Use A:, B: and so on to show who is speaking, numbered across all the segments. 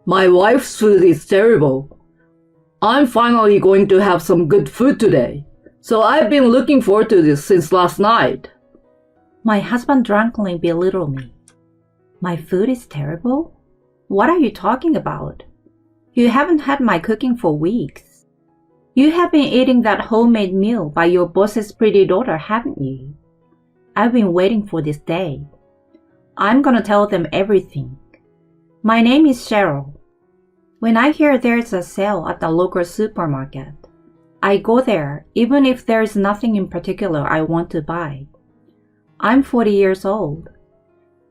A: My wife's food is terrible. I'm finally going to have some good food today, so I've been looking forward to this since last night.
B: My husband drunkenly belittled me. My food is terrible? What are you talking about? You haven't had my cooking for weeks. You have been eating that homemade meal by your boss's pretty daughter, haven't you? I've been waiting for this day. I'm gonna tell them everything. My name is Cheryl. When I hear there's a sale at the local supermarket, I go there even if there's nothing in particular I want to buy. I'm 40 years old.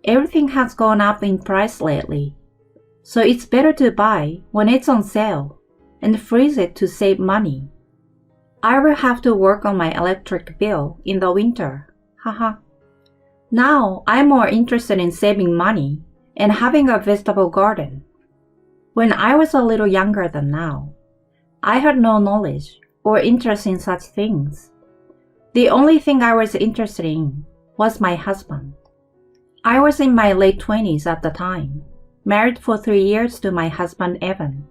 B: Everything has gone up in price lately, so it's better to buy when it's on sale and freeze it to save money. I will have to work on my electric bill in the winter. Haha. Now I'm more interested in saving money and having a vegetable garden. When I was a little younger than now, I had no knowledge or interest in such things. The only thing I was interested in was my husband. I was in my late 20s at the time, married for 3 years to my husband Evan,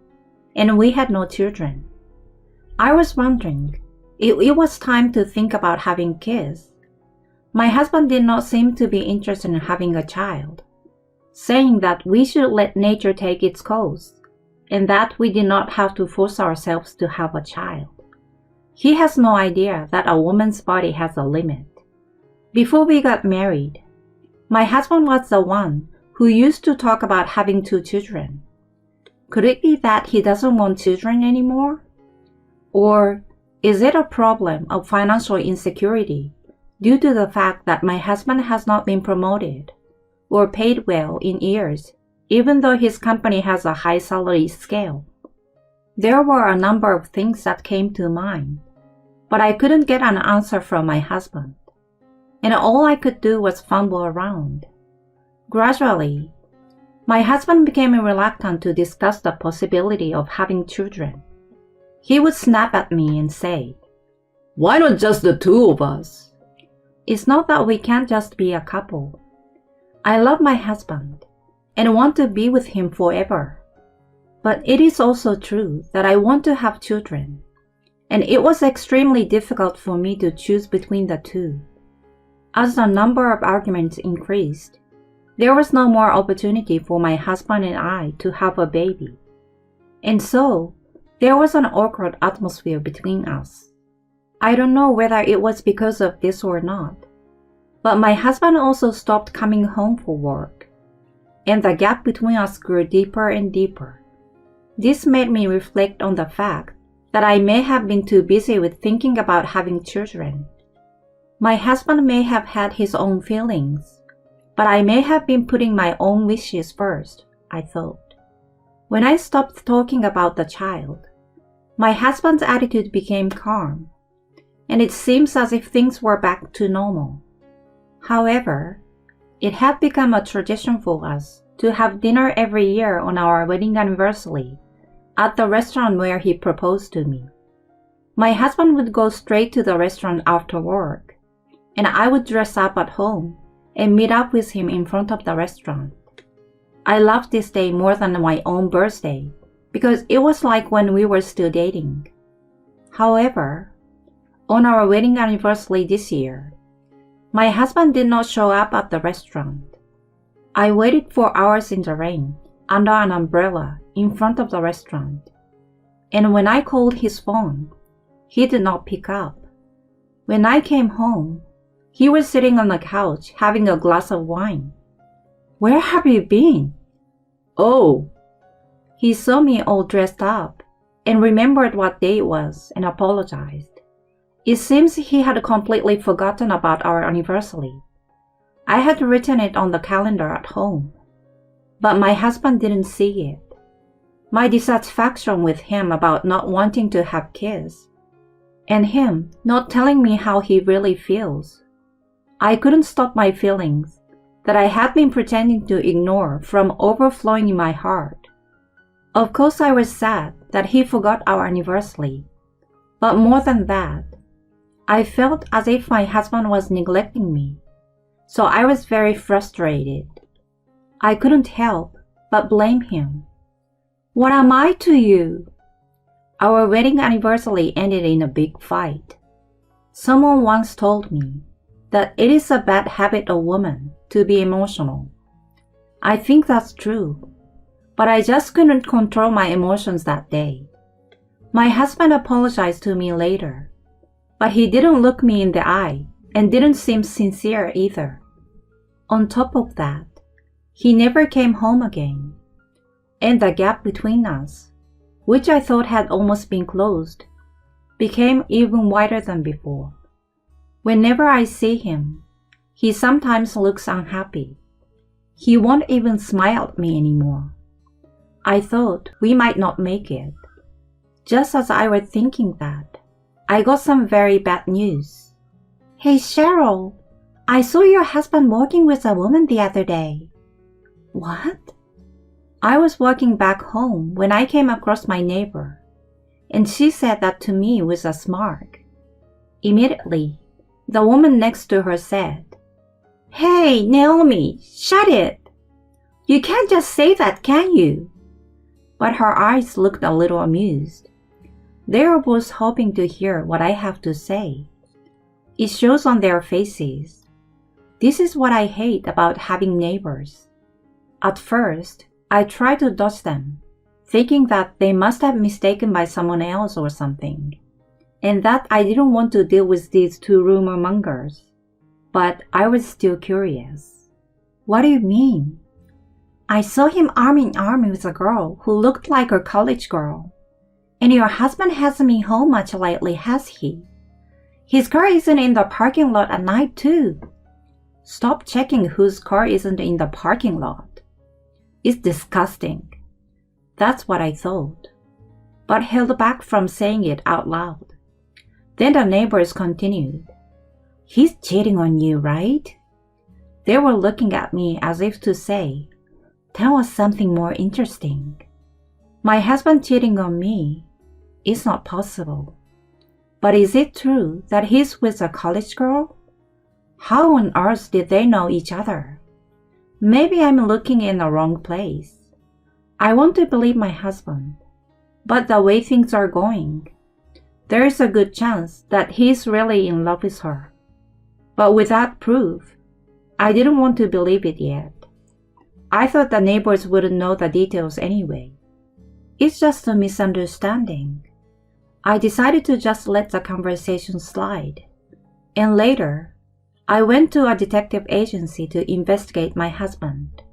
B: and we had no children. I was wondering if it was time to think about having kids. My husband did not seem to be interested in having a child, saying that we should let nature take its course, and that we did not have to force ourselves to have a child. He has no idea that a woman's body has a limit. Before we got married, my husband was the one who used to talk about having 2 children. Could it be that he doesn't want children anymore? Or is it a problem of financial insecurity due to the fact that my husband has not been promoted or paid well in years, even though his company has a high salary scale? There were a number of things that came to mind, but I couldn't get an answer from my husband, and all I could do was fumble around. Gradually, my husband became reluctant to discuss the possibility of having children. He would snap at me and say,
A: "Why not just the 2 of us?"
B: "It's not that we can't just be a couple. I love my husband and want to be with him forever. But it is also true that I want to have children, and it was extremely difficult for me to choose between the 2. As the number of arguments increased, there was no more opportunity for my husband and I to have a baby. And so, there was an awkward atmosphere between us. I don't know whether it was because of this or not, but my husband also stopped coming home for work, and the gap between us grew deeper and deeper. This made me reflect on the fact that I may have been too busy with thinking about having children. My husband may have had his own feelings, but I may have been putting my own wishes first, I thought. When I stopped talking about the child, my husband's attitude became calm, and it seems as if things were back to normal. However, it had become a tradition for us to have dinner every year on our wedding anniversary at the restaurant where he proposed to me. My husband would go straight to the restaurant after work, and I would dress up at home and meet up with him in front of the restaurant. I loved this day more than my own birthday because it was like when we were still dating. However, on our wedding anniversary this year, my husband did not show up at the restaurant. I waited for hours in the rain under an umbrella in front of the restaurant, and when I called his phone, he did not pick up. When I came home, he was sitting on the couch having a glass of wine. "Where have you been?"
A: "Oh."
B: He saw me all dressed up and remembered what day it was and apologized. It seems he had completely forgotten about our anniversary. I had written it on the calendar at home, but my husband didn't see it. My dissatisfaction with him about not wanting to have kids, and him not telling me how he really feels. I couldn't stop my feelings that I had been pretending to ignore from overflowing in my heart. Of course I was sad that he forgot our anniversary, but more than that, I felt as if my husband was neglecting me, so I was very frustrated. I couldn't help but blame him. What am I to you? Our wedding anniversary ended in a big fight. Someone once told me that it is a bad habit of women to be emotional. I think that's true, but I just couldn't control my emotions that day. My husband apologized to me later, but he didn't look me in the eye and didn't seem sincere either. On top of that, he never came home again, and the gap between us, which I thought had almost been closed, became even wider than before. Whenever I see him, he sometimes looks unhappy. He won't even smile at me anymore. I thought we might not make it. Just as I was thinking that, I got some very bad news. Hey Cheryl, I saw your husband walking with a woman the other day. What? I was walking back home when I came across my neighbor, and she said that to me with a smirk. Immediately, the woman next to her said, Hey, Naomi, shut it! You can't just say that, can you? But her eyes looked a little amused. They were both hoping to hear what I have to say. It shows on their faces. This is what I hate about having neighbors. At first, I tried to dodge them, thinking that they must have mistaken by someone else or something, and that I didn't want to deal with these two rumor mongers. But I was still curious. What do you mean? I saw him arm in arm with a girl who looked like a college girl. And your husband hasn't been home much lately, has he? His car isn't in the parking lot at night, too. Stop checking whose car isn't in the parking lot. It's disgusting. That's what I thought, but held back from saying it out loud. Then the neighbors continued. He's cheating on you, right? They were looking at me as if to say, tell us something more interesting. My husband cheating on me is not possible. But is it true that he's with a college girl? How on earth did they know each other? Maybe I'm looking in the wrong place. I want to believe my husband, but the way things are going, there is a good chance that he's really in love with her. But without proof, I didn't want to believe it yet. I thought the neighbors wouldn't know the details anyway. It's just a misunderstanding. I decided to just let the conversation slide. And later, I went to a detective agency to investigate my husband.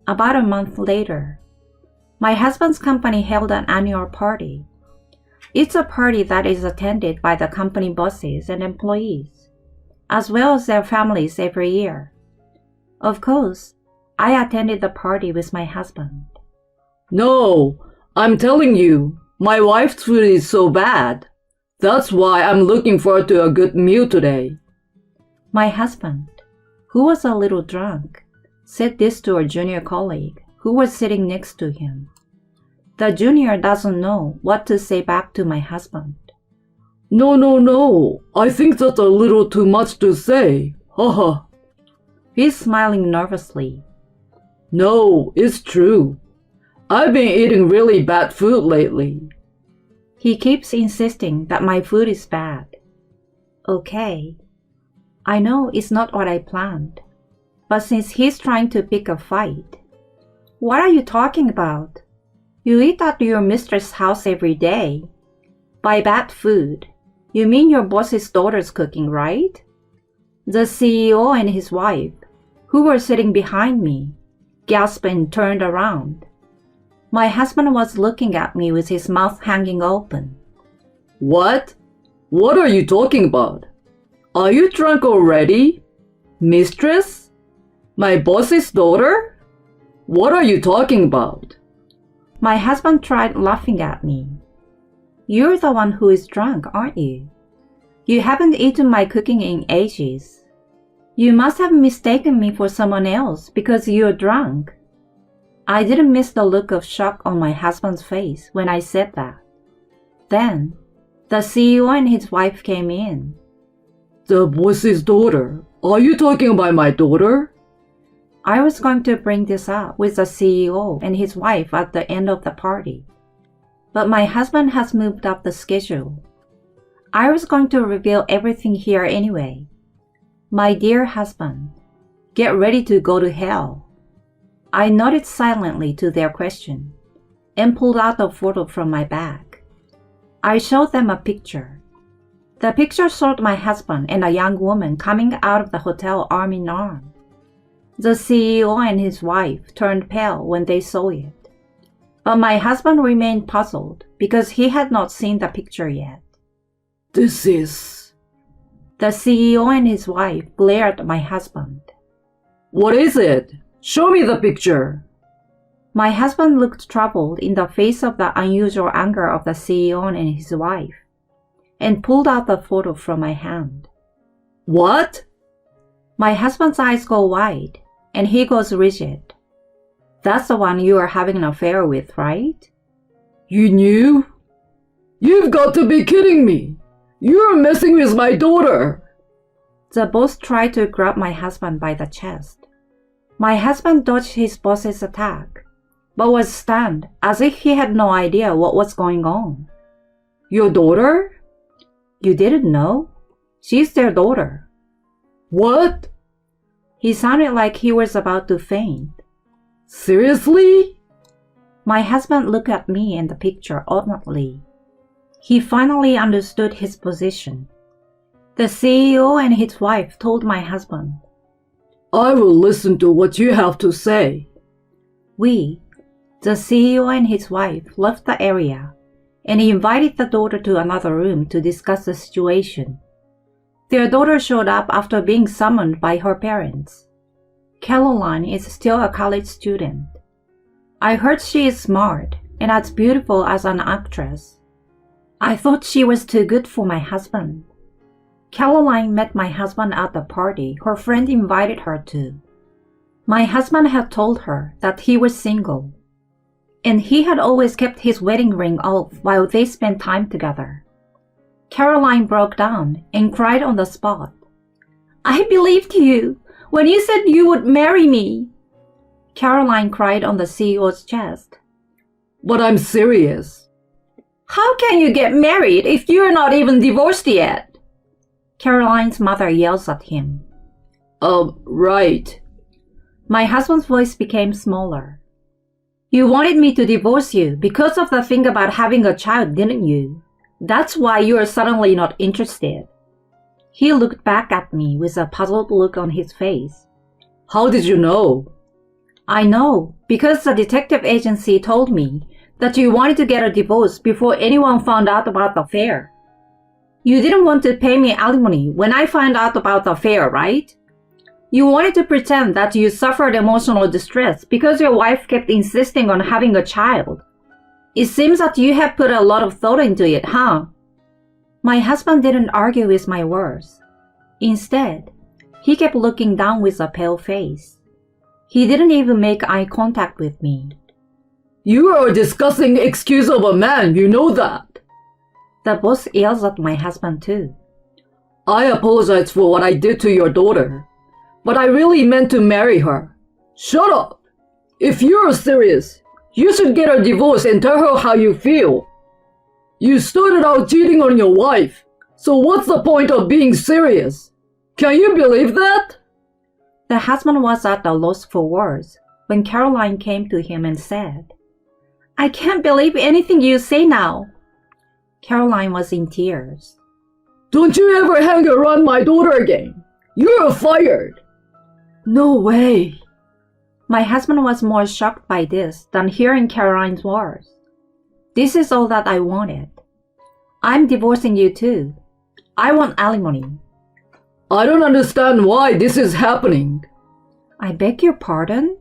B: About a month later, my husband's company held an annual party. It's a party that is attended by the company bosses and employees, as well as their families every year. Of course, I attended the party with my husband.
A: No, I'm telling you, my wife's food is so bad. That's why I'm looking forward to a good meal today.
B: My husband, who was a little drunk, said this to a junior colleague who was sitting next to him. The junior doesn't know what to say back to my husband.
A: No, I think that's a little too much to say. Haha.
B: He's smiling nervously.
A: No, it's true. I've been eating really bad food lately.
B: He keeps insisting that my food is bad. Okay. I know it's not what I planned, but since he's trying to pick a fight, what are you talking about? You eat at your mistress' house every day. By bad food, you mean your boss's daughter's cooking, right? The CEO and his wife, who were sitting behind me, gasped and turned around. My husband was looking at me with his mouth hanging open.
A: What? What are you talking about? Are you drunk already? Mistress? My boss's daughter? What are you talking about?
B: My husband tried laughing at me. You're the one who is drunk, aren't you? You haven't eaten my cooking in ages. You must have mistaken me for someone else because you're drunk. I didn't miss the look of shock on my husband's face when I said that. Then, the CEO and his wife came in.
A: The boss's daughter? Are you talking about my daughter?
B: I was going to bring this up with the CEO and his wife at the end of the party, but my husband has moved up the schedule. I was going to reveal everything here anyway. My dear husband, get ready to go to hell. I nodded silently to their question and pulled out a photo from my bag. I showed them a picture. The picture showed my husband and a young woman coming out of the hotel arm in arm. The CEO and his wife turned pale when they saw it, but my husband remained puzzled because he had not seen the picture yet.
A: This is...
B: The CEO and his wife glared at my husband.
A: What is it? Show me the picture.
B: My husband looked troubled in the face of the unusual anger of the CEO and his wife, and pulled out the photo from my hand.
A: What?
B: My husband's eyes go wide, and he goes rigid. That's the one you are having an affair with, right?
A: You knew? You've got to be kidding me. You're messing with my daughter.
B: The boss tried to grab my husband by the chest. My husband dodged his boss's attack, but was stunned as if he had no idea what was going on.
A: Your daughter?
B: You didn't know? She's their daughter.
A: What?
B: He sounded like he was about to faint.
A: Seriously?
B: My husband looked at me and the picture oddly. He finally understood his position. The CEO and his wife told my husband,
A: I will listen to what you have to say.
B: We, the CEO and his wife, left the area and invited the daughter to another room to discuss the situation. Their daughter showed up after being summoned by her parents. Caroline is still a college student. I heard she is smart and as beautiful as an actress. I thought she was too good for my husband. Caroline met my husband at the party her friend invited her to. My husband had told her that he was single, and he had always kept his wedding ring off while they spent time together. Caroline broke down and cried on the spot. I believed you when you said you would marry me. Caroline cried on the CEO's chest.
A: But I'm serious.
B: How can you get married if you're not even divorced yet? Caroline's mother yells at him.
A: Right.
B: My husband's voice became smaller. You wanted me to divorce you because of the thing about having a child, didn't you? That's why you are suddenly not interested. He looked back at me with a puzzled look on his face.
A: How did you know?
B: I know, because the detective agency told me that you wanted to get a divorce before anyone found out about the affair. You didn't want to pay me alimony when I found out about the affair, right? You wanted to pretend that you suffered emotional distress because your wife kept insisting on having a child. It seems that you have put a lot of thought into it, huh? My husband didn't argue with my words. Instead, he kept looking down with a pale face. He didn't even make eye contact with me.
A: You are a disgusting excuse of a man, you know that.
B: The boss yells at my husband too.
A: I apologize for what I did to your daughter, but I really meant to marry her. Shut up! If you're serious, you should get a divorce and tell her how you feel. You started out cheating on your wife, so what's the point of being serious? Can you believe that?
B: The husband was at a loss for words when Caroline came to him and said, I can't believe anything you say now. Caroline was in tears.
A: Don't you ever hang around my daughter again. You're fired. No way.
B: My husband was more shocked by this than hearing Caroline's words. This is all that I wanted. I'm divorcing you too. I want alimony.
A: I don't understand why this is happening.
B: I beg your pardon?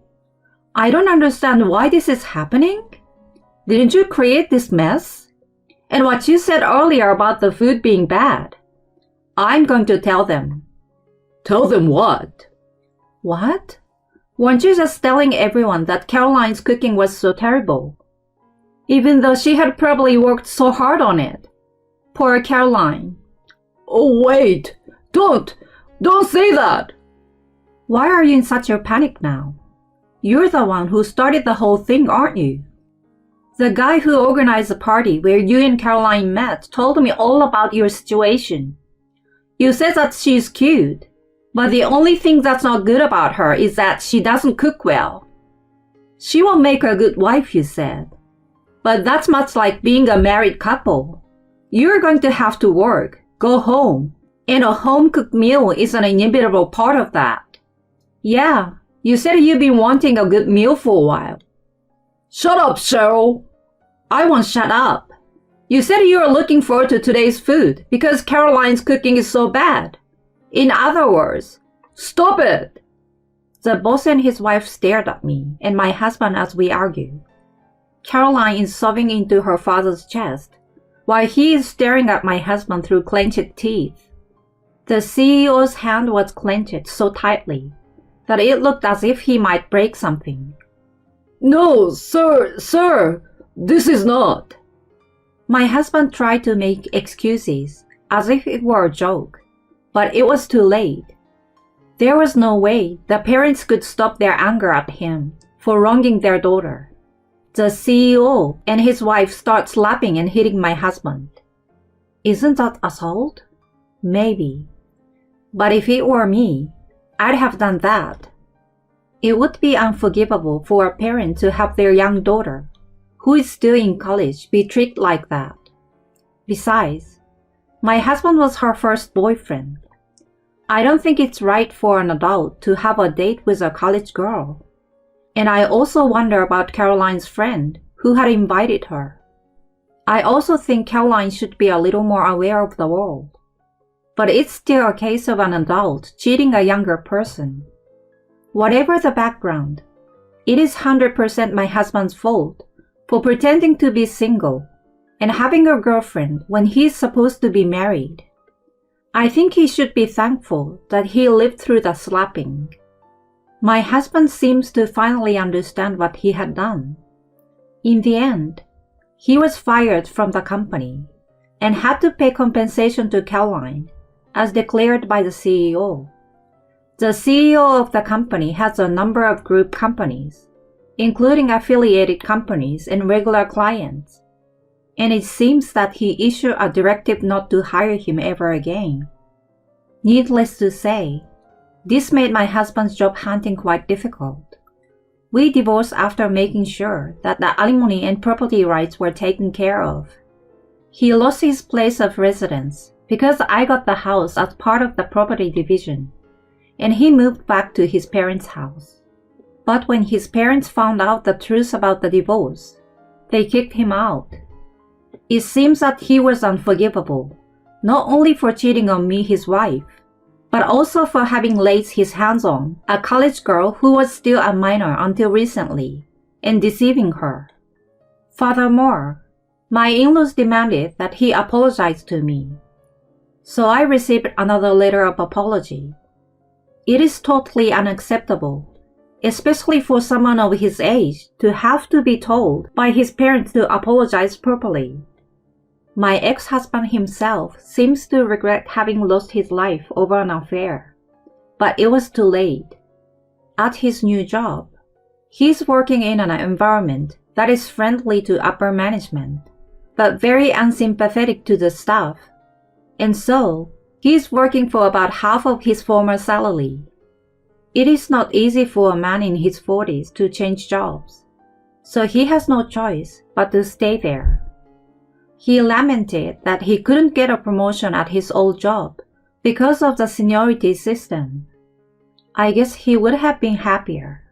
B: I don't understand why this is happening? Didn't you create this mess? And what you said earlier about the food being bad. I'm going to tell them.
A: Tell them what?
B: What? Weren't you just telling everyone that Caroline's cooking was so terrible? Even though she had probably worked so hard on it. Poor Caroline.
A: Oh, wait. Don't say that.
B: Why are you in such a panic now? You're the one who started the whole thing, aren't you? The guy who organized the party where you and Caroline met told me all about your situation. You said that she's cute, but the only thing that's not good about her is that she doesn't cook well. She will make a good wife, you said. But that's much like being a married couple. You're going to have to work, go home, and a home-cooked meal is an inevitable part of that. Yeah, you said you've been wanting a good meal for a while.
A: Shut up, Cheryl.
B: I won't shut up. You said you were looking forward to today's food because Caroline's cooking is so bad. In other words,
A: stop it.
B: The boss and his wife stared at me and my husband as we argued. Caroline is sobbing into her father's chest, while he is staring at my husband through clenched teeth. The CEO's hand was clenched so tightly that it looked as if he might break something.
A: No, sir, this is not.
B: My husband tried to make excuses, as if it were a joke, but it was too late. There was no way the parents could stop their anger at him for wronging their daughter. The CEO and his wife start slapping and hitting my husband. Isn't that assault? Maybe. But if it were me, I'd have done that. It would be unforgivable for a parent to have their young daughter, who is still in college, be treated like that. Besides, my husband was her first boyfriend. I don't think it's right for an adult to have a date with a college girl. And I also wonder about Caroline's friend who had invited her. I also think Caroline should be a little more aware of the world. But it's still a case of an adult cheating a younger person. Whatever the background, it is 100% my husband's fault for pretending to be single and having a girlfriend when he's supposed to be married. I think he should be thankful that he lived through the slapping. My husband seems to finally understand what he had done. In the end, he was fired from the company and had to pay compensation to Caroline, as declared by the CEO. The CEO of the company has a number of group companies, including affiliated companies and regular clients, and it seems that he issued a directive not to hire him ever again. Needless to say, this made my husband's job hunting quite difficult. We divorced after making sure that the alimony and property rights were taken care of. He lost his place of residence because I got the house as part of the property division, and he moved back to his parents' house. But when his parents found out the truth about the divorce, they kicked him out. It seems that he was unforgivable, not only for cheating on me, his wife, but also for having laid his hands on a college girl who was still a minor until recently, and deceiving her. Furthermore, my in-laws demanded that he apologize to me. So I received another letter of apology. It is totally unacceptable, especially for someone of his age, to have to be told by his parents to apologize properly. My ex-husband himself seems to regret having lost his life over an affair, but it was too late. At his new job, he's working in an environment that is friendly to upper management, but very unsympathetic to the staff, and so he's working for about half of his former salary. It is not easy for a man in his 40s to change jobs, so he has no choice but to stay there. He lamented that he couldn't get a promotion at his old job because of the seniority system. I guess he would have been happier.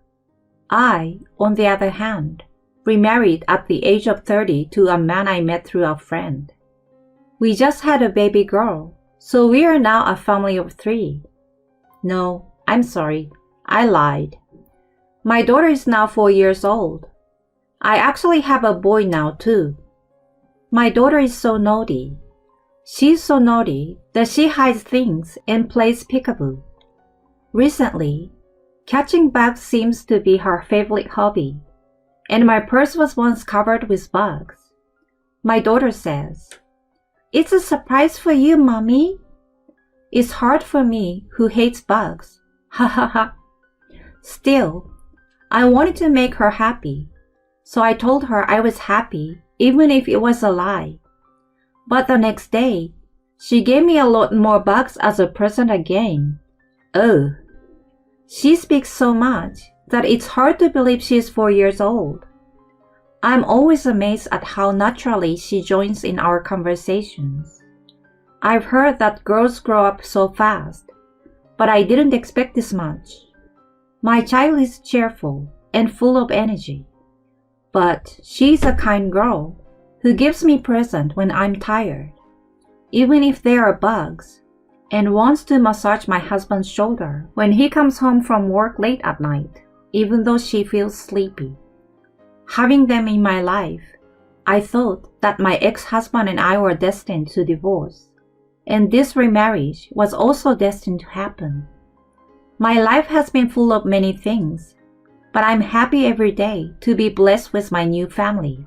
B: I, on the other hand, remarried at the age of 30 to a man I met through a friend. We just had a baby girl, so we are now a family of 3. No, I'm sorry, I lied. My daughter is now 4 years old. I actually have a boy now too. My daughter is so naughty. She's so naughty that she hides things and plays peekaboo. Recently, catching bugs seems to be her favorite hobby, and my purse was once covered with bugs. My daughter says, "It's a surprise for you, Mommy." It's hard for me, who hates bugs. Ha ha ha. Still, I wanted to make her happy, so I told her I was happy even if it was a lie. But the next day, she gave me a lot more bugs as a present again. Oh, she speaks so much that it's hard to believe she is 4 years old. I'm always amazed at how naturally she joins in our conversations. I've heard that girls grow up so fast, but I didn't expect this much. My child is cheerful and full of energy, but she's a kind girl who gives me presents when I'm tired, even if there are bugs, and wants to massage my husband's shoulder when he comes home from work late at night, even though she feels sleepy. Having them in my life, I thought that my ex-husband and I were destined to divorce, and this remarriage was also destined to happen. My life has been full of many things, but I'm happy every day to be blessed with my new family.